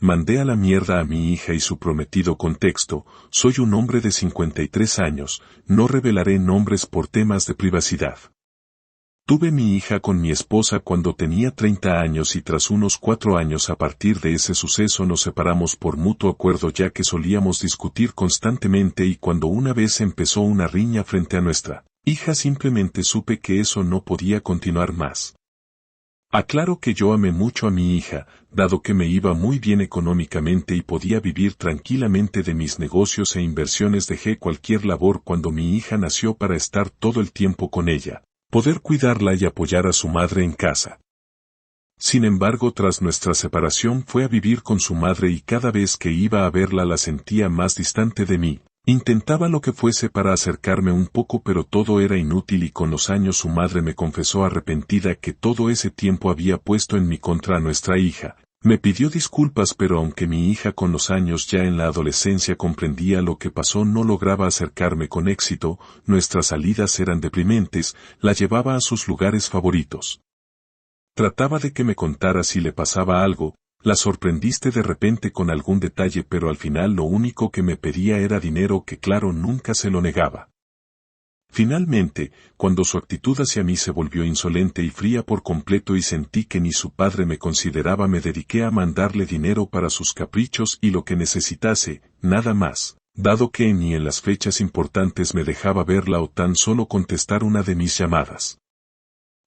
Mandé a la mierda a mi hija y su prometido. Contexto: soy un hombre de 53 años, no revelaré nombres por temas de privacidad. Tuve mi hija con mi esposa cuando tenía 30 años y tras unos 4 años a partir de ese suceso nos separamos por mutuo acuerdo, ya que solíamos discutir constantemente, y cuando una vez empezó una riña frente a nuestra hija simplemente supe que eso no podía continuar más. Aclaro que yo amé mucho a mi hija, dado que me iba muy bien económicamente y podía vivir tranquilamente de mis negocios e inversiones. Dejé cualquier labor cuando mi hija nació para estar todo el tiempo con ella, poder cuidarla y apoyar a su madre en casa. Sin embargo, tras nuestra separación fue a vivir con su madre y cada vez que iba a verla la sentía más distante de mí. Intentaba lo que fuese para acercarme un poco, pero todo era inútil, y con los años su madre me confesó arrepentida que todo ese tiempo había puesto en mi contra a nuestra hija. Me pidió disculpas, pero aunque mi hija con los años ya en la adolescencia comprendía lo que pasó, no lograba acercarme con éxito. Nuestras salidas eran deprimentes, la llevaba a sus lugares favoritos. Trataba de que me contara si le pasaba algo. La sorprendiste de repente con algún detalle, pero al final lo único que me pedía era dinero, que claro, nunca se lo negaba. Finalmente, cuando su actitud hacia mí se volvió insolente y fría por completo y sentí que ni su padre me consideraba, me dediqué a mandarle dinero para sus caprichos y lo que necesitase, nada más, dado que ni en las fechas importantes me dejaba verla o tan solo contestar una de mis llamadas.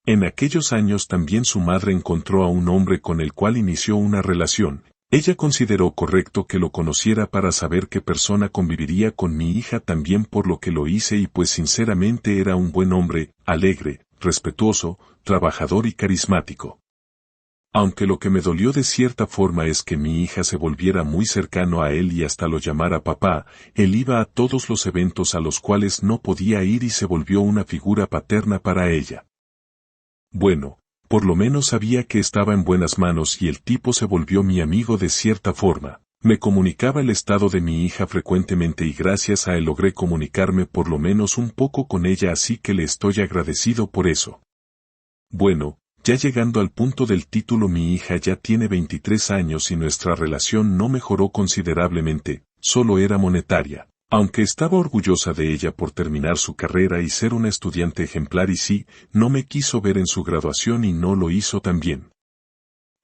En aquellos años también su madre encontró a un hombre con el cual inició una relación. Ella consideró correcto que lo conociera para saber qué persona conviviría con mi hija también, por lo que lo hice, y pues sinceramente era un buen hombre, alegre, respetuoso, trabajador y carismático. Aunque lo que me dolió de cierta forma es que mi hija se volviera muy cercano a él y hasta lo llamara papá. Él iba a todos los eventos a los cuales no podía ir y se volvió una figura paterna para ella. Bueno, por lo menos sabía que estaba en buenas manos, y el tipo se volvió mi amigo de cierta forma. Me comunicaba el estado de mi hija frecuentemente y gracias a él logré comunicarme por lo menos un poco con ella, así que le estoy agradecido por eso. Bueno, ya llegando al punto del título, mi hija ya tiene 23 años y nuestra relación no mejoró considerablemente, solo era monetaria. Aunque estaba orgullosa de ella por terminar su carrera y ser una estudiante ejemplar, y sí, no me quiso ver en su graduación y no lo hizo también.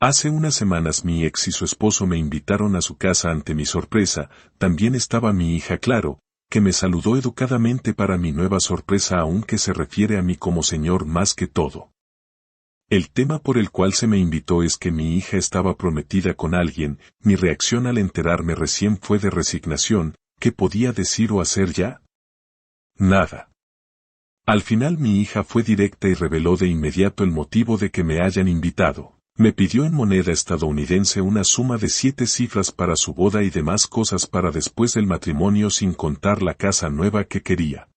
Hace unas semanas mi ex y su esposo me invitaron a su casa. Ante mi sorpresa, también estaba mi hija, claro, que me saludó educadamente. Para mi nueva sorpresa, aunque se refiere a mí como señor más que todo. El tema por el cual se me invitó es que mi hija estaba prometida con alguien. Mi reacción al enterarme recién fue de resignación. ¿Qué podía decir o hacer ya? Nada. Al final mi hija fue directa y reveló de inmediato el motivo de que me hayan invitado. Me pidió en moneda estadounidense una suma de 7 cifras para su boda y demás cosas para después del matrimonio, sin contar la casa nueva que quería.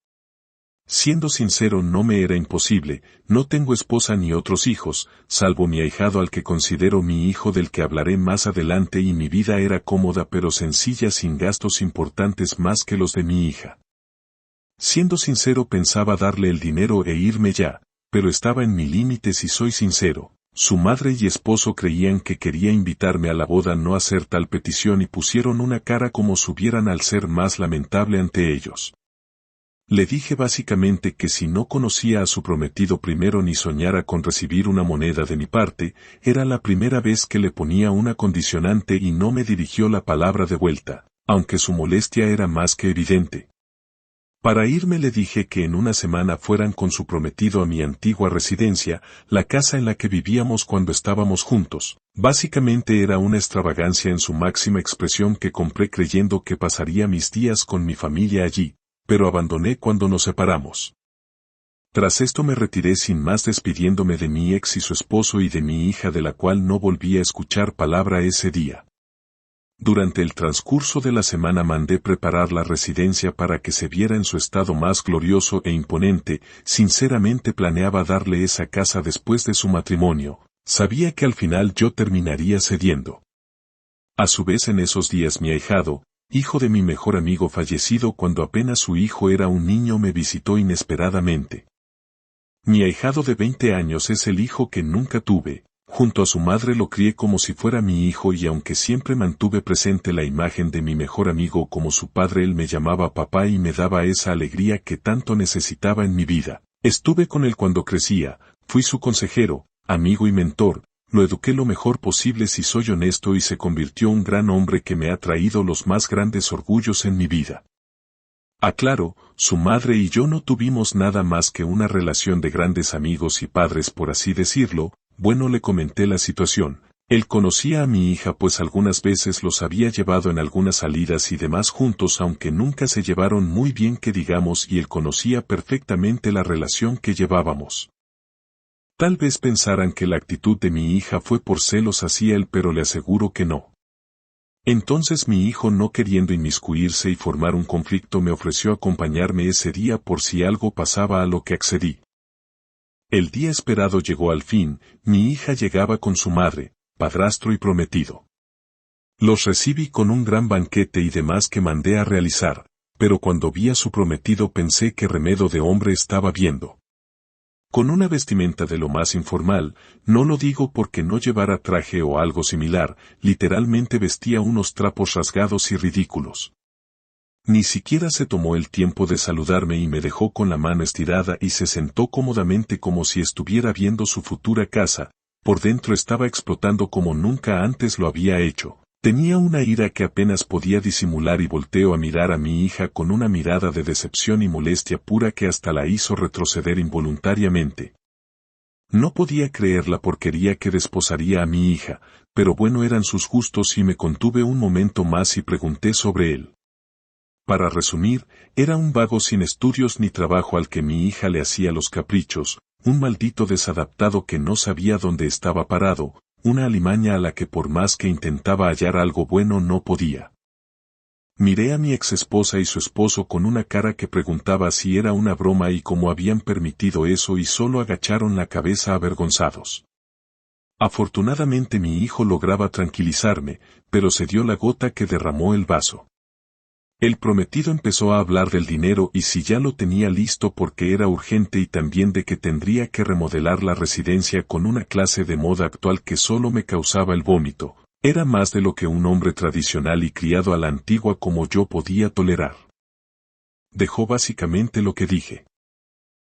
Siendo sincero, no me era imposible. No tengo esposa ni otros hijos, salvo mi ahijado al que considero mi hijo, del que hablaré más adelante, y mi vida era cómoda pero sencilla, sin gastos importantes más que los de mi hija. Siendo sincero, pensaba darle el dinero e irme ya, pero estaba en mi límite. Si soy sincero, su madre y esposo creían que quería invitarme a la boda, no hacer tal petición, y pusieron una cara como subieran al ser más lamentable ante ellos. Le dije básicamente que si no conocía a su prometido primero ni soñara con recibir una moneda de mi parte, era la primera vez que le ponía una condicionante, y no me dirigió la palabra de vuelta, aunque su molestia era más que evidente. Para irme le dije que en una semana fueran con su prometido a mi antigua residencia, la casa en la que vivíamos cuando estábamos juntos. Básicamente era una extravagancia en su máxima expresión que compré creyendo que pasaría mis días con mi familia allí, pero abandoné cuando nos separamos. Tras esto me retiré sin más, despidiéndome de mi ex y su esposo y de mi hija, de la cual no volví a escuchar palabra ese día. Durante el transcurso de la semana mandé preparar la residencia para que se viera en su estado más glorioso e imponente. Sinceramente planeaba darle esa casa después de su matrimonio. Sabía que al final yo terminaría cediendo. A su vez, en esos días mi ahijado, hijo de mi mejor amigo fallecido cuando apenas su hijo era un niño, me visitó inesperadamente. Mi ahijado de 20 años es el hijo que nunca tuve. Junto a su madre lo crié como si fuera mi hijo y aunque siempre mantuve presente la imagen de mi mejor amigo como su padre, él me llamaba papá y me daba esa alegría que tanto necesitaba en mi vida. Estuve con él cuando crecía, fui su consejero, amigo y mentor, lo eduqué lo mejor posible si soy honesto y se convirtió en un gran hombre que me ha traído los más grandes orgullos en mi vida. Aclaro, su madre y yo no tuvimos nada más que una relación de grandes amigos y padres por así decirlo. Bueno, le comenté la situación. Él conocía a mi hija pues algunas veces los había llevado en algunas salidas y demás juntos aunque nunca se llevaron muy bien que digamos y él conocía perfectamente la relación que llevábamos. Tal vez pensaran que la actitud de mi hija fue por celos hacia él pero le aseguro que no. Entonces mi hijo, no queriendo inmiscuirse y formar un conflicto, me ofreció acompañarme ese día por si algo pasaba, a lo que accedí. El día esperado llegó al fin, mi hija llegaba con su madre, padrastro y prometido. Los recibí con un gran banquete y demás que mandé a realizar, pero cuando vi a su prometido pensé qué remedo de hombre estaba viendo. Con una vestimenta de lo más informal, no lo digo porque no llevara traje o algo similar, literalmente vestía unos trapos rasgados y ridículos. Ni siquiera se tomó el tiempo de saludarme y me dejó con la mano estirada y se sentó cómodamente como si estuviera viendo su futura casa. Por dentro estaba explotando como nunca antes lo había hecho. Tenía una ira que apenas podía disimular y volteó a mirar a mi hija con una mirada de decepción y molestia pura que hasta la hizo retroceder involuntariamente. No podía creer la porquería que desposaría a mi hija, pero bueno, eran sus gustos y me contuve un momento más y pregunté sobre él. Para resumir, era un vago sin estudios ni trabajo al que mi hija le hacía los caprichos, un maldito desadaptado que no sabía dónde estaba parado, una alimaña a la que por más que intentaba hallar algo bueno no podía. Miré a mi exesposa y su esposo con una cara que preguntaba si era una broma y cómo habían permitido eso y solo agacharon la cabeza avergonzados. Afortunadamente mi hijo lograba tranquilizarme, pero se dio la gota que derramó el vaso. El prometido empezó a hablar del dinero y si ya lo tenía listo porque era urgente y también de que tendría que remodelar la residencia con una clase de moda actual que solo me causaba el vómito. Era más de lo que un hombre tradicional y criado a la antigua como yo podía tolerar. Dejó básicamente lo que dije.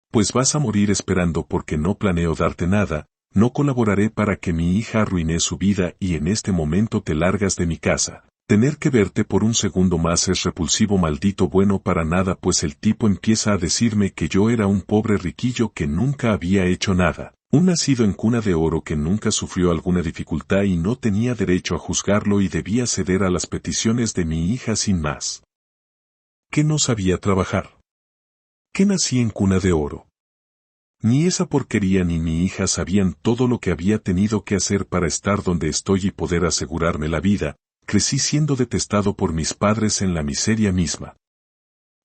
Pues vas a morir esperando porque no planeo darte nada, no colaboraré para que mi hija arruine su vida y en este momento te largas de mi casa. Tener que verte por un segundo más es repulsivo, maldito bueno para nada, pues el tipo empieza a decirme que yo era un pobre riquillo que nunca había hecho nada, un nacido en cuna de oro que nunca sufrió alguna dificultad y no tenía derecho a juzgarlo y debía ceder a las peticiones de mi hija sin más. ¿Que no sabía trabajar? ¿Que nací en cuna de oro? Ni esa porquería ni mi hija sabían todo lo que había tenido que hacer para estar donde estoy y poder asegurarme la vida. Crecí siendo detestado por mis padres en la miseria misma.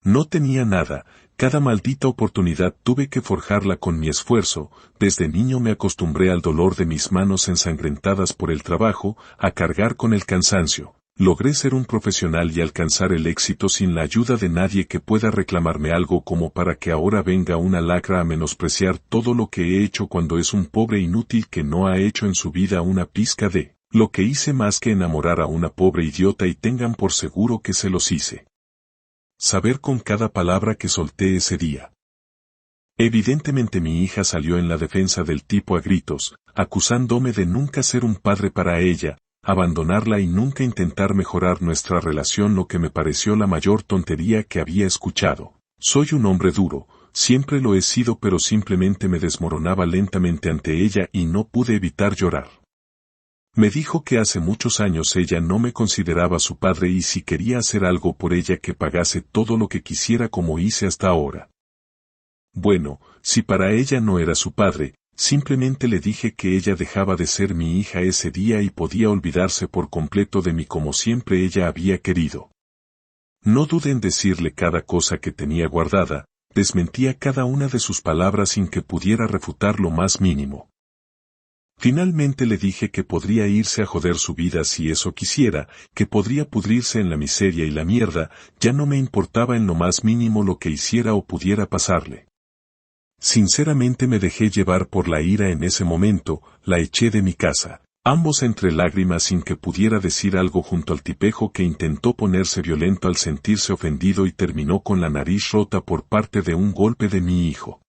No tenía nada, cada maldita oportunidad tuve que forjarla con mi esfuerzo, desde niño me acostumbré al dolor de mis manos ensangrentadas por el trabajo, a cargar con el cansancio. Logré ser un profesional y alcanzar el éxito sin la ayuda de nadie que pueda reclamarme algo como para que ahora venga una lacra a menospreciar todo lo que he hecho cuando es un pobre inútil que no ha hecho en su vida una pizca de lo que hice más que enamorar a una pobre idiota y tengan por seguro que se los hice saber con cada palabra que solté ese día. Evidentemente mi hija salió en la defensa del tipo a gritos, acusándome de nunca ser un padre para ella, abandonarla y nunca intentar mejorar nuestra relación, lo que me pareció la mayor tontería que había escuchado. Soy un hombre duro, siempre lo he sido, pero simplemente me desmoronaba lentamente ante ella y no pude evitar llorar. Me dijo que hace muchos años ella no me consideraba su padre y si quería hacer algo por ella que pagase todo lo que quisiera como hice hasta ahora. Bueno, si para ella no era su padre, simplemente le dije que ella dejaba de ser mi hija ese día y podía olvidarse por completo de mí como siempre ella había querido. No dudé en decirle cada cosa que tenía guardada, desmentía cada una de sus palabras sin que pudiera refutar lo más mínimo. Finalmente le dije que podría irse a joder su vida si eso quisiera, que podría pudrirse en la miseria y la mierda, ya no me importaba en lo más mínimo lo que hiciera o pudiera pasarle. Sinceramente me dejé llevar por la ira en ese momento, la eché de mi casa. Ambos entre lágrimas sin que pudiera decir algo junto al tipejo que intentó ponerse violento al sentirse ofendido y terminó con la nariz rota por parte de un golpe de mi hijo.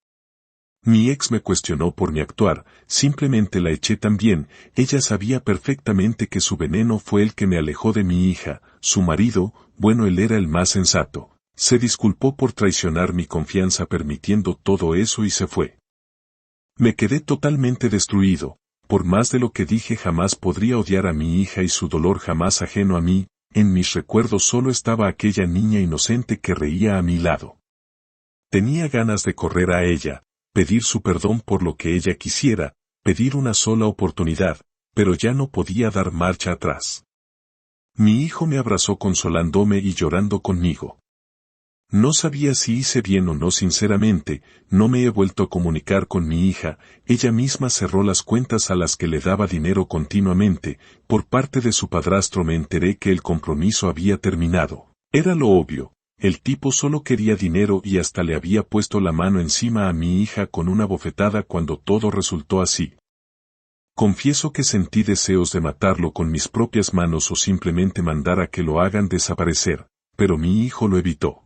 Mi ex me cuestionó por mi actuar, simplemente la eché también, ella sabía perfectamente que su veneno fue el que me alejó de mi hija, su marido, bueno él era el más sensato. Se disculpó por traicionar mi confianza permitiendo todo eso y se fue. Me quedé totalmente destruido. Por más de lo que dije jamás podría odiar a mi hija y su dolor jamás ajeno a mí, en mis recuerdos solo estaba aquella niña inocente que reía a mi lado. Tenía ganas de correr a ella, pedir su perdón por lo que ella quisiera, pedir una sola oportunidad, pero ya no podía dar marcha atrás. Mi hijo me abrazó consolándome y llorando conmigo. No sabía si hice bien o no sinceramente, no me he vuelto a comunicar con mi hija, ella misma cerró las cuentas a las que le daba dinero continuamente, por parte de su padrastro me enteré que el compromiso había terminado. Era lo obvio, el tipo solo quería dinero y hasta le había puesto la mano encima a mi hija con una bofetada cuando todo resultó así. Confieso que sentí deseos de matarlo con mis propias manos o simplemente mandar a que lo hagan desaparecer, pero mi hijo lo evitó.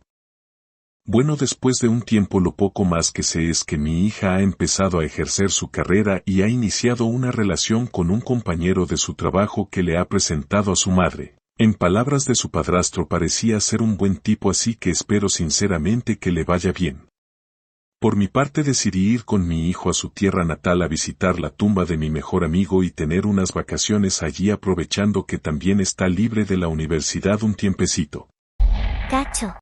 Bueno, después de un tiempo lo poco más que sé es que mi hija ha empezado a ejercer su carrera y ha iniciado una relación con un compañero de su trabajo que le ha presentado a su madre. En palabras de su padrastro parecía ser un buen tipo, así que espero sinceramente que le vaya bien. Por mi parte decidí ir con mi hijo a su tierra natal a visitar la tumba de mi mejor amigo y tener unas vacaciones allí aprovechando que también está libre de la universidad un tiempecito. Gacho.